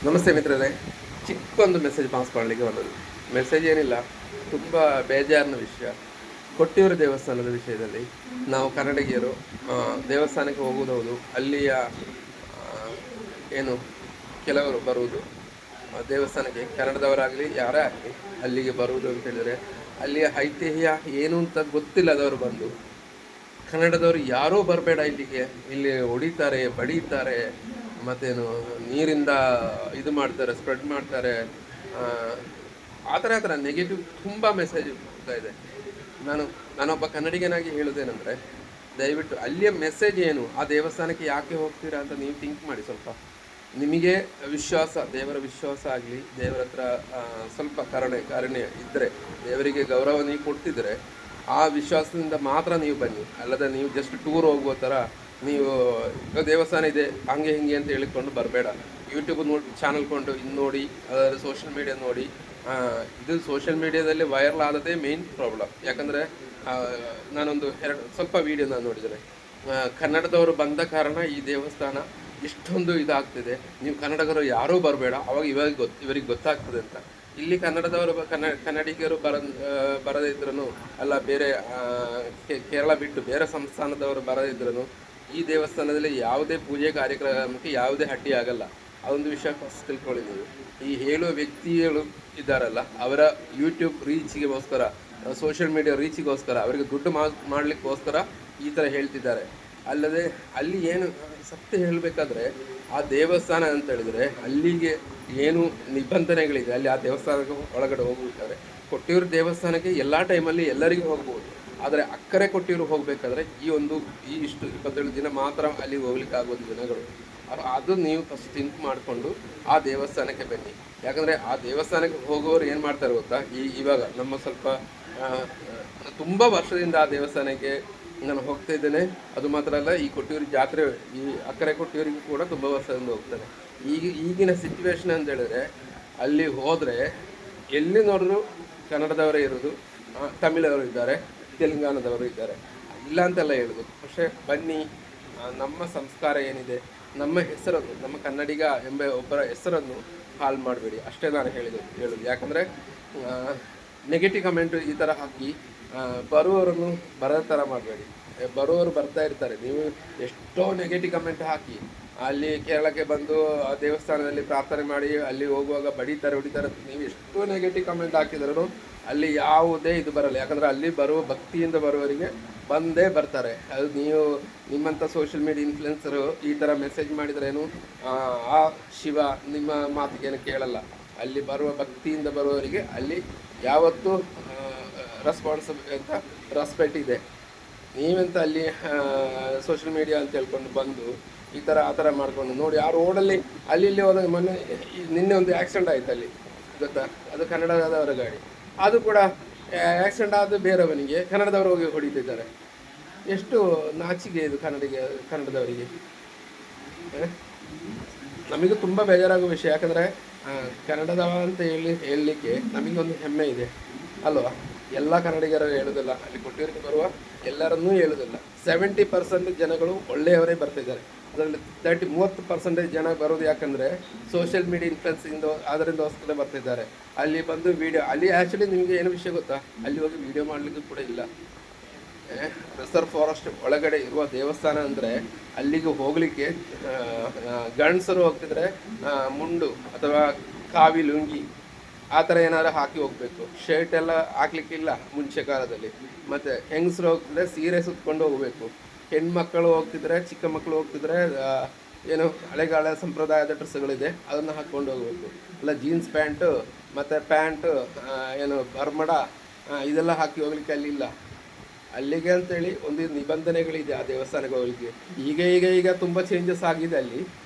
ನಮಸ್ತೆ ಮಿತ್ರರೇ, ಚಿಕ್ಕೊಂದು message pass ಮಾಡಲಿಕ್ಕೆ ಬಂದದ್ದು. ಮೆಸೇಜ್ ಏನಿಲ್ಲ, ತುಂಬ ಬೇಜಾರಿನ ವಿಷಯ. ಕೊಟ್ಟಿಯೂರು ದೇವಸ್ಥಾನದ ವಿಷಯದಲ್ಲಿ ನಾವು ಕನ್ನಡಿಗರು ದೇವಸ್ಥಾನಕ್ಕೆ ಹೋಗುವುದು ಹೌದು. ಅಲ್ಲಿಯ ಏನು ಕೆಲವರು ಬರುವುದು ದೇವಸ್ಥಾನಕ್ಕೆ, ಕನ್ನಡದವರಾಗಲಿ ಯಾರೇ ಆಗಲಿ ಅಲ್ಲಿಗೆ ಬರುವುದು ಅಂತ ಹೇಳಿದರೆ ಅಲ್ಲಿಯ ಐತಿಹ್ಯ ಏನು ಅಂತ ಗೊತ್ತಿಲ್ಲದವರು ಬಂದು ಕನ್ನಡದವರು ಯಾರೂ ಬರಬೇಡ ಇಲ್ಲಿಗೆ, ಇಲ್ಲಿ ಹೊಡಿತಾರೆ, ಬಡೀತಾರೆ, ಮತ್ತೇನು ನೀರಿಂದ ಇದು ಮಾಡ್ತಾರೆ, ಸ್ಪ್ರೆಡ್ ಮಾಡ್ತಾರೆ, ಆ ಥರ ನೆಗೆಟಿವ್ ತುಂಬ ಮೆಸೇಜ್ ಹೋಗ್ತಾ ಇದೆ. ನಾನೊಬ್ಬ ಕನ್ನಡಿಗನಾಗಿ ಹೇಳೋದೇನೆಂದರೆ, ದಯವಿಟ್ಟು ಅಲ್ಲಿಯ ಮೆಸೇಜ್ ಏನು, ಆ ದೇವಸ್ಥಾನಕ್ಕೆ ಯಾಕೆ ಹೋಗ್ತೀರಾ ಅಂತ ನೀವು ಥಿಂಕ್ ಮಾಡಿ. ಸ್ವಲ್ಪ ನಿಮಗೆ ವಿಶ್ವಾಸ, ದೇವರ ವಿಶ್ವಾಸ ಆಗಲಿ, ದೇವರ ಹತ್ರ ಸ್ವಲ್ಪ ಕರುಣೆ ಇದ್ದರೆ, ದೇವರಿಗೆ ಗೌರವ ನೀವು ಕೊಡ್ತಿದ್ರೆ ಆ ವಿಶ್ವಾಸದಿಂದ ಮಾತ್ರ ನೀವು ಬನ್ನಿ. ಅಲ್ಲದೆ ನೀವು ಜಸ್ಟ್ ಟೂರ್ ಹೋಗುವ ಥರ ನೀವು ದೇವಸ್ಥಾನ ಇದೆ ಹಂಗೆ ಹಿಂಗೆ ಅಂತ ಹೇಳಿಕೊಂಡು ಬರಬೇಡ. ಯೂಟ್ಯೂಬ್ ಚಾನಲ್ ಕೊಂಡು ಇನ್ನು ನೋಡಿ, ಅದರ ಸೋಷಿಯಲ್ ಮೀಡಿಯಾ ನೋಡಿ. ಇದು ಸೋಷಿಯಲ್ ಮೀಡಿಯಾದಲ್ಲಿ ವೈರಲ್ ಆದದೇ ಮೇನ್ ಪ್ರಾಬ್ಲಮ್. ಯಾಕಂದರೆ ನಾನೊಂದು ಸ್ವಲ್ಪ ವೀಡಿಯೋ ನಾನು ನೋಡಿದರೆ, ಕನ್ನಡದವರು ಬಂದ ಕಾರಣ ಈ ದೇವಸ್ಥಾನ ಇಷ್ಟೊಂದು ಇದಾಗ್ತಿದೆ, ನೀವು ಕನ್ನಡಿಗರು ಯಾರೂ ಬರಬೇಡ, ಅವಾಗ ಇವರಿಗೆ ಗೊತ್ತಾಗ್ತದೆ ಅಂತ. ಇಲ್ಲಿ ಕನ್ನಡದವರು ಕನ್ನಡಿಗರು ಬರದಿದ್ರೂ ಅಲ್ಲ, ಬೇರೆ ಕೇರಳ ಬಿಟ್ಟು ಬೇರೆ ಸಂಸ್ಥಾನದವರು ಬರದಿದ್ರೂ ಈ ದೇವಸ್ಥಾನದಲ್ಲಿ ಯಾವುದೇ ಪೂಜೆ ಕಾರ್ಯಕ್ರಮಕ್ಕೆ ಯಾವುದೇ ಅಡ್ಡಿ ಆಗಲ್ಲ. ಅದೊಂದು ವಿಷಯ ಫಸ್ಟ್ ತಿಳ್ಕೊಳ್ಳಿ ನೀವು. ಈ ಹೇಳುವ ವ್ಯಕ್ತಿಗಳು ಇದ್ದಾರಲ್ಲ, ಅವರ ಯೂಟ್ಯೂಬ್ ರೀಚಿಗೋಸ್ಕರ, ಸೋಷಿಯಲ್ ಮೀಡಿಯಾ ರೀಚಿಗೋಸ್ಕರ, ಅವರಿಗೆ ದುಡ್ಡು ಮಾಡಲಿಕ್ಕೋಸ್ಕರ ಈ ಥರ ಹೇಳ್ತಿದ್ದಾರೆ. ಅಲ್ಲದೆ ಅಲ್ಲಿ ಏನು ಸತ್ಯ ಹೇಳಬೇಕಾದ್ರೆ, ಆ ದೇವಸ್ಥಾನ ಅಂತ ಹೇಳಿದರೆ ಅಲ್ಲಿಗೆ ಏನು ನಿಬಂಧನೆಗಳಿದೆ, ಅಲ್ಲಿ ಆ ದೇವಸ್ಥಾನಕ್ಕೆ ಒಳಗಡೆ ಹೋಗಬೇಕಾದ್ರೆ, ಕೊಟ್ಟಿಯೂರು ದೇವಸ್ಥಾನಕ್ಕೆ ಎಲ್ಲ ಟೈಮಲ್ಲಿ ಎಲ್ಲರಿಗೂ ಹೋಗ್ಬೋದು. ಆದರೆ ಅಕ್ಕರೆ ಕೊಟ್ಟಿಯೂರು ಹೋಗಬೇಕಾದ್ರೆ ಈ ಇಷ್ಟು 27 ದಿನ ಮಾತ್ರ ಅಲ್ಲಿ ಹೋಗ್ಲಿಕ್ಕೆ ಆಗೋದು ದಿನಗಳು. ಅದು ನೀವು ಫಸ್ಟ್ ಥಿಂಕ್ ಮಾಡಿಕೊಂಡು ಆ ದೇವಸ್ಥಾನಕ್ಕೆ ಬನ್ನಿ. ಯಾಕಂದರೆ ಆ ದೇವಸ್ಥಾನಕ್ಕೆ ಹೋಗೋರು ಏನು ಮಾಡ್ತಾರೆ ಗೊತ್ತಾ, ಇವಾಗ ನಮ್ಮ ಸ್ವಲ್ಪ ತುಂಬ ವರ್ಷದಿಂದ ಆ ದೇವಸ್ಥಾನಕ್ಕೆ ನಾನು ಹೋಗ್ತಾ ಇದ್ದೇನೆ. ಅದು ಮಾತ್ರ ಅಲ್ಲ, ಈ ಕೊಟ್ಟಿಯೂರು ಜಾತ್ರೆ, ಈ ಅಕ್ಕರೆ ಕೊಟ್ಟಿಯೂರಿಗೂ ಕೂಡ ತುಂಬ ವರ್ಷದಿಂದ ಹೋಗ್ತಾನೆ. ಈಗಿನ ಸಿಚುವೇಶನ್ ಅಂತ ಹೇಳಿದ್ರೆ, ಅಲ್ಲಿ ಹೋದರೆ ಎಲ್ಲಿ ನೋಡಿದ್ರು ಕನ್ನಡದವರೇ ಇರೋದು, ತಮಿಳವರು ಇದ್ದಾರೆ, ತೆಲಂಗಾಣದವರು ಇದ್ದಾರೆ, ಇಲ್ಲ ಅಂತೆಲ್ಲ ಹೇಳೋದು. പക്ഷേ ಬನ್ನಿ, ನಮ್ಮ ಸಂಸ್ಕಾರ ಏನಿದೆ, ನಮ್ಮ ಹೆಸರನ್ನು, ನಮ್ಮ ಕನ್ನಡಿಗ ಎಂಬ ಒಬ್ಬರ ಹೆಸರನ್ನು ಹಾಳು ಮಾಡಬೇಡಿ, ಅಷ್ಟೇ ನಾನು ಹೇಳೋದು. ಯಾಕಂದರೆ ನೆಗೆಟಿವ್ ಕಮೆಂಟು ಈ ಥರ ಹಾಕಿ ಬರುವವರನ್ನು ಬರೋ ಥರ ಮಾಡಬೇಡಿ. ಬರುವವರು ಬರ್ತಾ ಇರ್ತಾರೆ, ನೀವು ಎಷ್ಟೋ ನೆಗೆಟಿವ್ ಕಮೆಂಟ್ ಹಾಕಿ ಅಲ್ಲಿ ಕೇರಳಕ್ಕೆ ಬಂದು ಆ ದೇವಸ್ಥಾನದಲ್ಲಿ ಪ್ರಾರ್ಥನೆ ಮಾಡಿ ಅಲ್ಲಿ ಹೋಗುವಾಗ ಬಡಿತಾರೆ, ಹೊಡಿತಾರೆ, ನೀವು ಎಷ್ಟು ನೆಗೆಟಿವ್ ಕಮೆಂಟ್ ಹಾಕಿದ್ರೂ ಅಲ್ಲಿ ಯಾವುದೇ ಇದು ಬರಲ್ಲ. ಯಾಕಂದರೆ ಅಲ್ಲಿ ಬರುವ ಭಕ್ತಿಯಿಂದ ಬರುವವರಿಗೆ ಬಂದೇ ಬರ್ತಾರೆ. ಅದು ನೀವು ನಿಮ್ಮಂಥ ಸೋಷಿಯಲ್ ಮೀಡಿಯಾ ಇನ್ಫ್ಲುಯೆನ್ಸರು ಈ ಥರ ಮೆಸೇಜ್ ಮಾಡಿದ್ರೇನು ಆ ಶಿವ ನಿಮ್ಮ ಮಾತಿಗೇನು ಕೇಳಲ್ಲ. ಅಲ್ಲಿ ಬರುವ ಭಕ್ತಿಯಿಂದ ಬರುವವರಿಗೆ ಅಲ್ಲಿ ಯಾವತ್ತೂ ರೆಸ್ಪೆಕ್ಟ್ ಇದೆ. ನೀವೆಂತ ಅಲ್ಲಿ ಸೋಷಿಯಲ್ ಮೀಡಿಯಾ ಅಂತ ಹೇಳ್ಕೊಂಡು ಬಂದು ಈ ಥರ ಆ ಥರ ಮಾಡ್ಕೊಂಡು ನೋಡಿ. ಆ ರೋಡಲ್ಲಿ ಅಲ್ಲಿ ಹೋದಾಗ ನಿನ್ನೆ ಒಂದು ಆ್ಯಕ್ಸಿಡೆಂಟ್ ಆಯ್ತು ಅಲ್ಲಿ, ಗೊತ್ತಾ? ಅದು ಕನ್ನಡದವರ ಗಾಡಿ, ಅದು ಕೂಡ ಆ್ಯಕ್ಸಿಡೆಂಟ್ ಆದ ಬೇರೆಯವನಿಗೆ ಕನ್ನಡದವರು ಹೋಗಿ ಹೊಡಿತಿದ್ದಾರೆ. ಎಷ್ಟು ನಾಚಿಕೆ ಇದು ಕನ್ನಡದವರಿಗೆ. ನಮಗೂ ತುಂಬ ಬೇಜಾರಾಗುವ ವಿಷಯ. ಯಾಕಂದರೆ ಕನ್ನಡದವ ಅಂತ ಹೇಳಲಿಕ್ಕೆ ನಮಗೊಂದು ಹೆಮ್ಮೆ ಇದೆ ಅಲ್ವಾ? ಎಲ್ಲ ಕನ್ನಡಿಗರು ಹೇಳೋದಿಲ್ಲ, ಅಲ್ಲಿ ಕೊಟ್ಟಿಯೂರಿಗೆ ಬರುವ ಎಲ್ಲರನ್ನೂ ಹೇಳೋದಿಲ್ಲ. 70% ಜನಗಳು ಒಳ್ಳೆಯವರೇ ಬರ್ತಿದ್ದಾರೆ. ಅದರಲ್ಲಿ 30% ಜನ ಬರೋದು ಯಾಕಂದರೆ ಸೋಷಿಯಲ್ ಮೀಡಿಯಾ ಅದರಿಂದೋಸ್ಕರ ಬರ್ತಿದ್ದಾರೆ. ಅಲ್ಲಿ ಬಂದು ವೀಡಿಯೋ, ಅಲ್ಲಿ ಆ್ಯಕ್ಚುಲಿ ನಿಮಗೆ ಏನು ವಿಷಯ ಗೊತ್ತಾ, ಅಲ್ಲಿ ಹೋಗಿ ವೀಡಿಯೋ ಮಾಡಲಿಕ್ಕೂ ಕೂಡ ಇಲ್ಲ. ರಿಸರ್ವ್ ಫಾರೆಸ್ಟ್ ಒಳಗಡೆ ಇರುವ ದೇವಸ್ಥಾನ ಅಂದರೆ ಅಲ್ಲಿಗೆ ಹೋಗಲಿಕ್ಕೆ ಗಂಡಸರು ಹೋಗ್ತಿದ್ರೆ ಮುಂಡು ಅಥವಾ ಕಾವಿ ಲುಂಗಿ ಆ ಥರ ಏನಾದ್ರು ಹಾಕಿ ಹೋಗಬೇಕು. ಶರ್ಟ್ ಎಲ್ಲ ಹಾಕ್ಲಿಕ್ಕಿಲ್ಲ ಮುಂಚೆ ಕಾಲದಲ್ಲಿ. ಮತ್ತು ಹೆಂಗಸರು ಹೋಗ್ತಿದ್ರೆ ಸೀರೆ ಸುತ್ಕೊಂಡು ಹೋಗಬೇಕು. ಹೆಣ್ಮಕ್ಕಳು ಹೋಗ್ತಿದ್ರೆ, ಚಿಕ್ಕ ಮಕ್ಕಳು ಹೋಗ್ತಿದ್ರೆ ಏನು ಹಳೆಗಾಲ ಸಂಪ್ರದಾಯದ ಡ್ರೆಸ್ಗಳಿದೆ ಅದನ್ನು ಹಾಕ್ಕೊಂಡು ಹೋಗಬೇಕು. ಇಲ್ಲ ಜೀನ್ಸ್ ಪ್ಯಾಂಟು ಮತ್ತು ಪ್ಯಾಂಟು ಏನು ಬರ್ಮಡ ಇದೆಲ್ಲ ಹಾಕಿ ಹೋಗ್ಲಿಕ್ಕೆ ಅಲ್ಲಿಲ್ಲ. ಅಲ್ಲಿಗೆ ಅಂತೇಳಿ ಒಂದು ನಿಬಂಧನೆಗಳಿದೆ ಆ ದೇವಸ್ಥಾನಕ್ಕೆ ಹೋಗ್ಲಿಕ್ಕೆ. ಈಗ ತುಂಬ ಚೇಂಜಸ್ ಆಗಿದೆ ಅಲ್ಲಿ,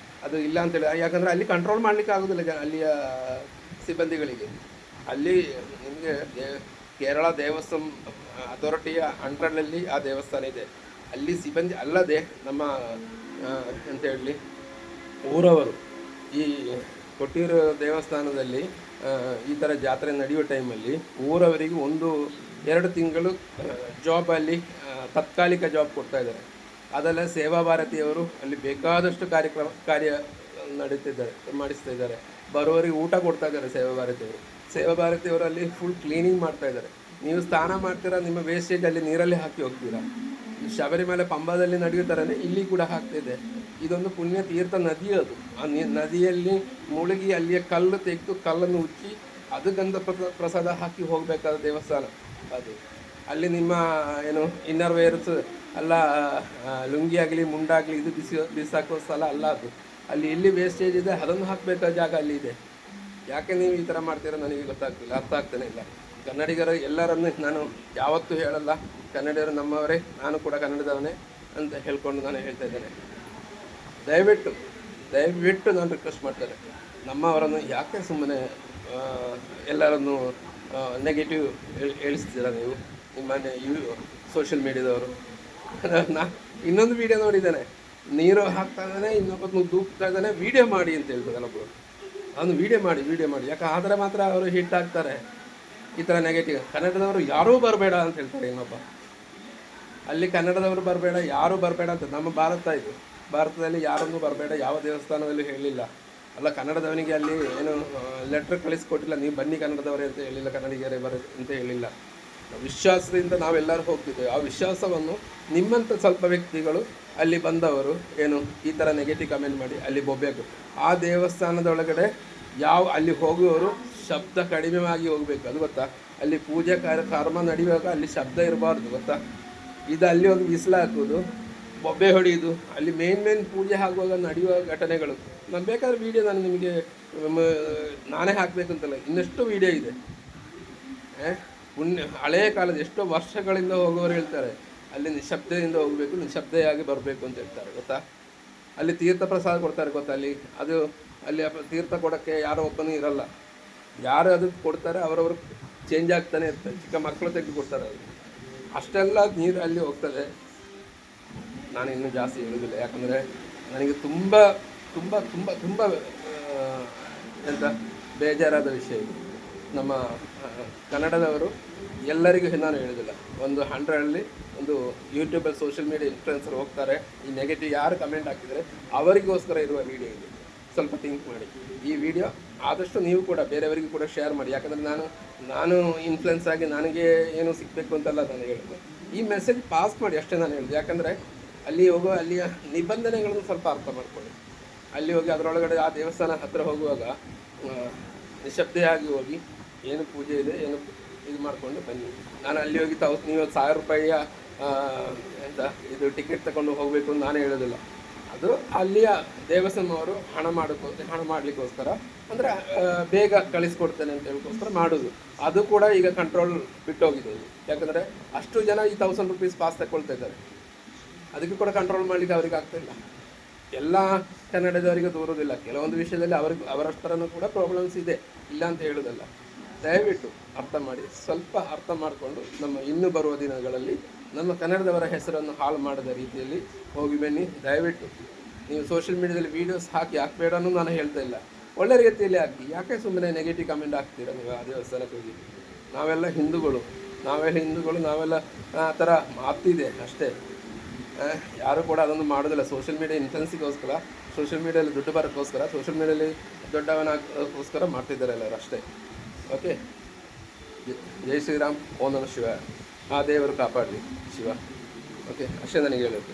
ಅದು ಇಲ್ಲ ಅಂತೇಳಿ. ಯಾಕಂದರೆ ಅಲ್ಲಿ ಕಂಟ್ರೋಲ್ ಮಾಡಲಿಕ್ಕೆ ಆಗೋದಿಲ್ಲ ಅಲ್ಲಿಯ ಸಿಬ್ಬಂದಿಗಳಿಗೆ. ಅಲ್ಲಿ ನಿಮಗೆ ಕೇರಳ ದೇವಸ್ಥಾನ ಅಥಾರಿಟಿಯ ಅಂಡರ್ನಲ್ಲಿ ಆ ದೇವಸ್ಥಾನ ಇದೆ. ಅಲ್ಲಿ ಸಿಬ್ಬಂದಿ ಅಲ್ಲದೆ ನಮ್ಮ ಎಂತ ಹೇಳಲಿ, ಊರವರು ಈ ಕೊಟ್ಟಿಯೂರು ದೇವಸ್ಥಾನದಲ್ಲಿ ಈ ಥರ ಜಾತ್ರೆ ನಡೆಯುವ ಟೈಮಲ್ಲಿ ಊರವರಿಗೆ 1-2 ತಿಂಗಳು ಜಾಬಲ್ಲಿ ತಾತ್ಕಾಲಿಕ ಜಾಬ್ ಕೊಡ್ತಾ ಇದ್ದಾರೆ. ಅದೆಲ್ಲ ಸೇವಾ ಭಾರತಿಯವರು ಅಲ್ಲಿ ಬೇಕಾದಷ್ಟು ಕಾರ್ಯ ಮಾಡಿಸ್ತಾ ಇದ್ದಾರೆ. ಬರುವವರಿಗೆ ಊಟ ಕೊಡ್ತಾ ಇದ್ದಾರೆ ಸೇವಾ ಭಾರತಿಯವರು. ಸೇವಾ ಭಾರತಿಯವರು ಅಲ್ಲಿ ಫುಲ್ ಕ್ಲೀನಿಂಗ್ ಮಾಡ್ತಾ ಇದ್ದಾರೆ. ನೀವು ಸ್ನಾನ ಮಾಡ್ತೀರಾ, ನಿಮ್ಮ ವೇಸ್ಟೇಜ್ ಅಲ್ಲಿ ನೀರಲ್ಲಿ ಹಾಕಿ ಹೋಗ್ತೀರಾ. ಶಬರಿಮಲೆ ಪಂಬದಲ್ಲಿ ನಡೆಯೋ ಥರನೇ ಇಲ್ಲಿ ಕೂಡ ಹಾಕ್ತಿದೆ. ಇದೊಂದು ಪುಣ್ಯ ತೀರ್ಥ ನದಿ. ಅದು ಆ ನದಿಯಲ್ಲಿ ಮುಳುಗಿ ಅಲ್ಲಿಯ ಕಲ್ಲು ತೆಗೆದು ಕಲ್ಲನ್ನು ಉಚ್ಚಿ ಅದು ಗಂಧ ಪ್ರಸಾದ ಹಾಕಿ ಹೋಗಬೇಕಾದ ದೇವಸ್ಥಾನ ಅದು. ಅಲ್ಲಿ ನಿಮ್ಮ ಏನು ಇನ್ನರ್ ವೇರ್ಸ್ ಅಲ್ಲ, ಲುಂಗಿ ಆಗಲಿ ಮುಂಡಾಗಲಿ ಇದು ಬಿಸಾಕೋ ಸ್ಥಳ ಅಲ್ಲ ಅದು. ಅಲ್ಲಿ ಎಲ್ಲಿ ವೇಸ್ಟೇಜ್ ಇದೆ ಅದನ್ನು ಹಾಕಬೇಕಾದ ಜಾಗ ಅಲ್ಲಿ ಇದೆ. ಯಾಕೆ ನೀವು ಈ ಥರ ಮಾಡ್ತೀರೋ ನನಗೆ ಗೊತ್ತಾಗ್ತಿಲ್ಲ, ಅರ್ಥ ಆಗ್ತಾನೆ ಇಲ್ಲ. ಕನ್ನಡಿಗರು ಎಲ್ಲರನ್ನು ನಾನು ಯಾವತ್ತೂ ಹೇಳಲ್ಲ, ಕನ್ನಡಿಗರು ನಮ್ಮವರೇ, ನಾನು ಕೂಡ ಕನ್ನಡದವನೇ ಅಂತ ಹೇಳ್ಕೊಂಡು ನಾನು ಹೇಳ್ತಾ ಇದ್ದೇನೆ. ದಯವಿಟ್ಟು ನಾನು ರಿಕ್ವೆಸ್ಟ್ ಮಾಡ್ತೇನೆ, ನಮ್ಮವರನ್ನು ಯಾಕೆ ಸುಮ್ಮನೆ ಎಲ್ಲರನ್ನು ನೆಗೆಟಿವ್ ಹೇಳಿಸ್ತೀರ ನೀವು ನಿಮ್ಮನೆ ಸೋಷಿಯಲ್ ಮೀಡಿಯಾದವರು. ನಾ ಇನ್ನೊಂದು ವೀಡಿಯೋ ನೋಡಿದ್ದೇನೆ, ನೀರು ಹಾಕ್ತಾ ಇದ್ದಾನೆ, ಇನ್ನೊಬ್ಬನು ದೂಕ್ತಾ ಇದ್ದಾನೆ, ವೀಡಿಯೋ ಮಾಡಿ ಅಂತ ಹೇಳ್ಬೋದಲ್ಲ ಒಬ್ಬರು. ಅದನ್ನು ವೀಡಿಯೋ ಮಾಡಿ ಯಾಕೆ ಆದರೆ ಮಾತ್ರ ಅವರು ಹಿಟ್ ಆಗ್ತಾರೆ. ಈ ಥರ ನೆಗೆಟಿವ್ ಕನ್ನಡದವರು ಯಾರೂ ಬರಬೇಡ ಅಂತ ಹೇಳ್ತಾರೆ ಇನ್ನೊಬ್ಬ. ಅಲ್ಲಿ ಕನ್ನಡದವರು ಬರಬೇಡ, ಯಾರೂ ಬರಬೇಡ ಅಂತ ನಮ್ಮ ಭಾರತ ಇದು. ಭಾರತದಲ್ಲಿ ಯಾರನ್ನೂ ಬರಬೇಡ, ಯಾವ ದೇವಸ್ಥಾನದಲ್ಲೂ ಹೇಳಿಲ್ಲ. ಅಲ್ಲ, ಕನ್ನಡದವನಿಗೆ ಅಲ್ಲಿ ಏನು ಲೆಟ್ರ್ ಕಳಿಸ್ಕೊಟ್ಟಿಲ್ಲ, ನೀವು ಬನ್ನಿ ಕನ್ನಡದವರೇ ಅಂತ ಹೇಳಿಲ್ಲ, ಕನ್ನಡಿಗರೇ ಬರ ಅಂತ ಹೇಳಿಲ್ಲ. ವಿಶ್ವಾಸದಿಂದ ನಾವೆಲ್ಲರೂ ಹೋಗ್ತಿದ್ದೇವೆ. ಆ ವಿಶ್ವಾಸವನ್ನು ನಿಮ್ಮಂಥ ಸ್ವಲ್ಪ ವ್ಯಕ್ತಿಗಳು ಅಲ್ಲಿ ಬಂದವರು ಏನು ಈ ಥರ ನೆಗೆಟಿವ್ ಕಮೆಂಟ್ ಮಾಡಿ ಅಲ್ಲಿ ಬೊಬ್ಬೆಕು. ಆ ದೇವಸ್ಥಾನದೊಳಗಡೆ ಅಲ್ಲಿ ಹೋಗುವವರು ಶಬ್ದ ಕಡಿಮೆಯಾಗಿ ಹೋಗಬೇಕು, ಅದು ಗೊತ್ತಾ. ಅಲ್ಲಿ ಪೂಜೆ ಕರ್ಮ ನಡೆಯುವಾಗ ಅಲ್ಲಿ ಶಬ್ದ ಇರಬಾರ್ದು, ಗೊತ್ತಾ. ಇದು ಅಲ್ಲಿ ಹೋಗಿ ಬಿಸಿಲು ಹಾಕೋದು, ಬೊಬ್ಬೆ ಹೊಡೆಯೋದು, ಅಲ್ಲಿ ಮೇನ್ ಪೂಜೆ ಆಗುವಾಗ ನಡೆಯುವ ಘಟನೆಗಳು. ನಾನು ಬೇಕಾದ್ರೆ ವೀಡಿಯೋ ನಾನು ನಿಮಗೆ ನಾನೇ ಹಾಕಬೇಕು ಅಂತಲ್ಲ, ಇನ್ನೆಷ್ಟು ವೀಡಿಯೋ ಇದೆ. ಹಳೆಯ ಕಾಲದ ಎಷ್ಟೋ ವರ್ಷಗಳಿಂದ ಹೋಗೋರು ಹೇಳ್ತಾರೆ ಅಲ್ಲಿ ನಿಶಬ್ದದಿಂದ ಹೋಗಬೇಕು, ನಿಶಬ್ದೆಯಾಗಿ ಬರಬೇಕು ಅಂತ ಹೇಳ್ತಾರೆ, ಗೊತ್ತಾ. ಅಲ್ಲಿ ತೀರ್ಥ ಪ್ರಸಾದ ಕೊಡ್ತಾರೆ, ಗೊತ್ತಾ. ಅಲ್ಲಿ ತೀರ್ಥ ಕೊಡೋಕ್ಕೆ ಯಾರೋ ಒಬ್ಬನೂ ಇರಲ್ಲ. ಯಾರು ಅದು ಕೊಡ್ತಾರೆ ಅವರವರು ಚೇಂಜ್ ಆಗ್ತಾನೆ ಇರ್ತಾರೆ. ಚಿಕ್ಕ ಮಕ್ಕಳು ತೆಗೆದು ಕೊಡ್ತಾರೆ, ಅದು ಅಷ್ಟೆಲ್ಲ ನೀರು ಅಲ್ಲಿ ಹೋಗ್ತದೆ. ನಾನು ಇನ್ನೂ ಜಾಸ್ತಿ ಹೇಳೋದಿಲ್ಲ, ಯಾಕಂದರೆ ನನಗೆ ತುಂಬ ತುಂಬ ತುಂಬ ತುಂಬ ಎಂತ ಬೇಜಾರಾದ ವಿಷಯ ಇದು. ನಮ್ಮ ಕನ್ನಡದವರು ಎಲ್ಲರಿಗೂ ನಾನು ಹೇಳೋದಿಲ್ಲ, ಒಂದು 100ರಲ್ಲಿ ಒಂದು ಯೂಟ್ಯೂಬಲ್ಲಿ ಸೋಷಿಯಲ್ ಮೀಡಿಯಾ ಇನ್ಫ್ಲುಯೆನ್ಸರ್ ಹೋಗ್ತಾರೆ, ಈ ನೆಗೆಟಿವ್ ಯಾರು ಕಮೆಂಟ್ ಹಾಕಿದರೆ ಅವರಿಗೋಸ್ಕರ ಇರುವ ವೀಡಿಯೋ ಇದು. ಸ್ವಲ್ಪ ಥಿಂಕ್ ಮಾಡಿ. ಈ ವಿಡಿಯೋ ಆದಷ್ಟು ನೀವು ಕೂಡ ಬೇರೆಯವರಿಗೂ ಕೂಡ ಶೇರ್ ಮಾಡಿ. ಯಾಕಂದರೆ ನಾನು ಇನ್ಫ್ಲುಯೆನ್ಸ್ ಆಗಿ ನನಗೆ ಏನು ಸಿಗಬೇಕು ಅಂತಲ್ಲ ನಾನು ಹೇಳೋದು. ಈ ಮೆಸೇಜ್ ಪಾಸ್ ಮಾಡಿ ಅಷ್ಟೇ ನಾನು ಹೇಳೋದು. ಯಾಕಂದರೆ ಅಲ್ಲಿ ಹೋಗೋ ಅಲ್ಲಿಯ ನಿಬಂಧನೆಗಳನ್ನು ಸ್ವಲ್ಪ ಅರ್ಥ ಮಾಡ್ಕೊಳ್ಳಿ. ಅಲ್ಲಿ ಹೋಗಿ ಅದರೊಳಗಡೆ ಆ ದೇವಸ್ಥಾನ ಹತ್ತಿರ ಹೋಗುವಾಗ ನಿಶಬ್ದೆಯಾಗಿ ಹೋಗಿ ಏನು ಪೂಜೆ ಇದೆ ಏನು ಇದು ಮಾಡಿಕೊಂಡು ಬನ್ನಿ. ನಾನು ಅಲ್ಲಿ ಹೋಗಿ ನೀವು 1000 ರೂಪಾಯಿಯ ಎಂತ ಇದು ಟಿಕೆಟ್ ತಗೊಂಡು ಹೋಗಬೇಕು ಅಂತ ನಾನು ಹೇಳೋದಿಲ್ಲ. ಅದು ಅಲ್ಲಿಯ ದೇವಸ್ಥಾನವರು ಹಣ ಮಾಡಲಿಕ್ಕೋಸ್ಕರ, ಅಂದರೆ ಬೇಗ ಕಳಿಸ್ಕೊಡ್ತೇನೆ ಅಂತ ಹೇಳೋಕ್ಕೋಸ್ಕರ ಮಾಡೋದು. ಅದು ಕೂಡ ಈಗ ಕಂಟ್ರೋಲ್ ಬಿಟ್ಟೋಗಿದೆ. ಯಾಕಂದರೆ ಅಷ್ಟು ಜನ ಈ 1000 ರೂಪೀಸ್ ಪಾಸ್ ತಗೊಳ್ತಾ ಇದ್ದಾರೆ. ಅದಕ್ಕೆ ಕೂಡ ಕಂಟ್ರೋಲ್ ಮಾಡಲಿಕ್ಕೆ ಅವ್ರಿಗೆ ಆಗ್ತಾಯಿಲ್ಲ. ಎಲ್ಲ ಕನ್ನಡದವರಿಗೆ ದೂರೋದಿಲ್ಲ, ಕೆಲವೊಂದು ವಿಷಯದಲ್ಲಿ ಅವರಷ್ಟರನ್ನು ಕೂಡ ಪ್ರಾಬ್ಲಮ್ಸ್ ಇದೆ, ಇಲ್ಲ ಅಂತ ಹೇಳೋದಲ್ಲ. ದಯವಿಟ್ಟು ಅರ್ಥ ಮಾಡಿ, ಸ್ವಲ್ಪ ಅರ್ಥ ಮಾಡಿಕೊಂಡು ನಮ್ಮ ಇನ್ನೂ ಬರುವ ದಿನಗಳಲ್ಲಿ ನಮ್ಮ ಕನ್ನಡದವರ ಹೆಸರನ್ನು ಹಾಳು ಮಾಡದ ರೀತಿಯಲ್ಲಿ ಹೋಗಿ ಬನ್ನಿ. ದಯವಿಟ್ಟು ನೀವು ಸೋಷಿಯಲ್ ಮೀಡಿಯಾದಲ್ಲಿ ವೀಡಿಯೋಸ್ ಹಾಕಬೇಡ ಅನ್ನೋದು ನಾನು ಹೇಳ್ತಾ ಇಲ್ಲ, ಒಳ್ಳೆ ರೀತಿಯಲ್ಲಿ ಹಾಕಿ. ಯಾಕೆ ಸುಮ್ಮನೆ ನೆಗೆಟಿವ್ ಕಮೆಂಟ್ ಹಾಕ್ತೀರಾ ನೀವು ಆ ದೇವಸ್ಥಾನಕ್ಕೆ ಹೋಗಿ? ನಾವೆಲ್ಲ ಹಿಂದೂಗಳು, ನಾವೆಲ್ಲ ಆ ಥರ ಮಾತಿದೆ ಅಷ್ಟೇ. ಯಾರು ಕೂಡ ಅದನ್ನು ಮಾಡೋದಿಲ್ಲ. ಸೋಷಿಯಲ್ ಮೀಡಿಯಾ ಇನ್ಫ್ಲುಯೆನ್ಸಿಗೋಸ್ಕರ, ಸೋಷಿಯಲ್ ಮೀಡಿಯಲ್ಲಿ ದುಡ್ಡು ಬರೋಕ್ಕೋಸ್ಕರ, ಸೋಷಿಯಲ್ ಮೀಡಿಯಲ್ಲಿ ದೊಡ್ಡವನಾಗೋಸ್ಕರ ಮಾಡ್ತಿದ್ದಾರೆ ಎಲ್ಲರೂ ಅಷ್ಟೇ. ಓಕೆ, ಜೈ ಶ್ರೀರಾಮ್, ಓಂ ನಮಃ ಶಿವಾಯ. ಆ ದೇವರು ಕಾಪಾಡಲಿ ಶಿವ. ಓಕೆ, ಅಷ್ಟೇ ನನಗೆ ಹೇಳೋದು.